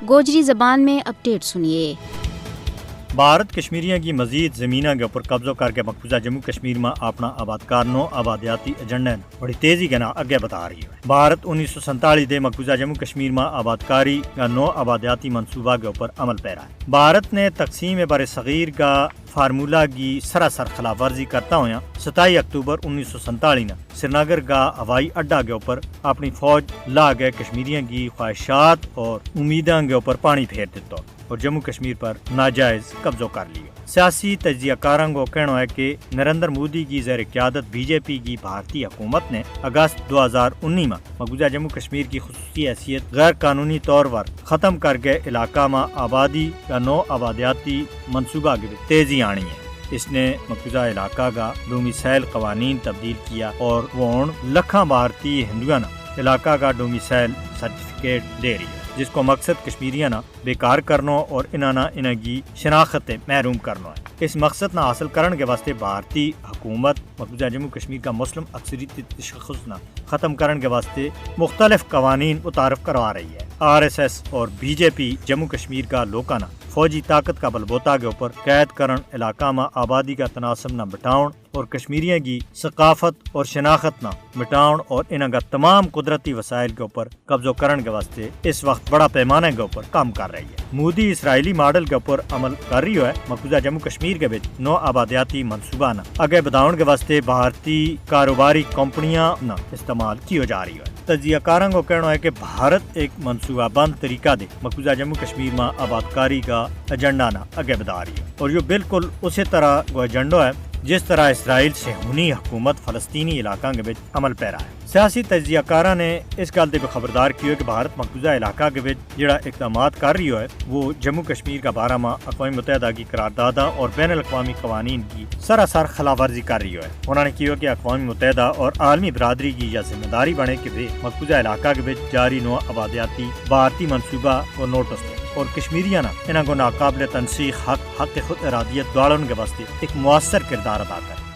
گوجری زبان میں اپڈیٹ سنیے۔ بھارت کشمیریوں کی مزید زمینوں کے اوپر قبضہ کر کے مقبوضہ جموں کشمیر میں اپنا آبادکار نو آبادیاتی ایجنڈا بڑی تیزی کے نام اگے بتا رہی ہے۔ بھارت 1947 دے مقبوضہ جموں کشمیر میں آبادکاری کا نو آبادیاتی منصوبہ کے اوپر عمل پیرا ہے۔ بھارت نے تقسیم بر صغیر کا فارمولہ کی سراسر خلاف ورزی کرتا ہوا 27 اکتوبر 1947 نے سری نگر کا ہوائی اڈا کے اوپر اپنی فوج لا گئے کشمیریوں کی خواہشات اور امیدوں کے اوپر پانی پھیر دیتا اور جموں کشمیر پر ناجائز قبضہ کر لیا۔ سیاسی تجزیہ کاروں کو کہنا ہے کہ نریندر مودی کی زیر قیادت بی جے پی کی بھارتی حکومت نے اگست 2019 میں مقبوضہ جموں کشمیر کی خصوصی حیثیت غیر قانونی طور پر ختم کر کے علاقہ میں آبادی کا نو آبادیاتی منصوبہ کی تیزی آنی ہے۔ اس نے مقبوضہ علاقہ کا ڈومیسائل قوانین تبدیل کیا اور وہ لکھاں بھارتی ہندوؤں علاقہ کا ڈومیسائل سرٹیفکیٹ دے رہی ہے، جس کو مقصد کشمیریاں بیکار کرنا اور انہاں کی شناخت محروم کرنا ہے۔ اس مقصد نہ حاصل کرنے کے واسطے بھارتی حکومت مقبوضہ جموں کشمیر کا مسلم اکثریتی تشخص نہ ختم کرنے کے واسطے مختلف قوانین متعارف کروا رہی ہے۔ آر ایس ایس اور بی جے پی جموں کشمیر کا لوکانہ فوجی طاقت کا بلبوتا کے اوپر قید کرن، علاقہ میں آبادی کا تناسب نہ بٹاؤن اور کشمیریوں کی ثقافت اور شناخت نہ مٹاؤن اور انہاں کا تمام قدرتی وسائل کے اوپر قبضہ کرنے کے واسطے اس وقت بڑا پیمانے کے اوپر کام کر رہی ہے۔ مودی اسرائیلی ماڈل کے اوپر عمل کر رہی ہے۔ مقبوضہ جموں کشمیر کے بچ نو آبادیاتی منصوبہ نہ آگے بداؤن کے واسطے بھارتی کاروباری کمپنیاں نہ استعمال کی جا رہی ہے۔ تجزیہ کاروں کو کہنا ہے کہ بھارت ایک منصوبہ بند طریقہ دے مقبوضہ جموں کشمیر میں آبادکاری کا ایجنڈا نہ آگے بدا رہی ہے، اور یہ بالکل اسی طرح وہ ایجنڈا ہے جس طرح اسرائیل سے ہونی حکومت فلسطینی علاقوں کے بچ عمل پیرا ہے۔ سیاسی تجزیہ کاروں نے اس گل سے بھی خبردار کی ہے کہ بھارت مقبوضہ علاقہ کے بچ جڑا اقدامات کر رہی ہے وہ جموں کشمیر کا بارہ ماہ اقوام متحدہ کی قراردادوں اور بین الاقوامی قوانین کی سراسر خلاف ورزی کر رہی ہے۔ انہوں نے کہا کہ اقوام متحدہ اور عالمی برادری کی یہ ذمہ داری بنے کہ وہ مقبوضہ علاقہ کے بچ جاری نو آبادیاتی بھارتی منصوبہ کو نوٹس دیں اور کشمیریاں انہوں کو ناقابل تنسیق حق خود ارادیت دوڑن کے واسطے ایک مؤثر کردار ادا کریں۔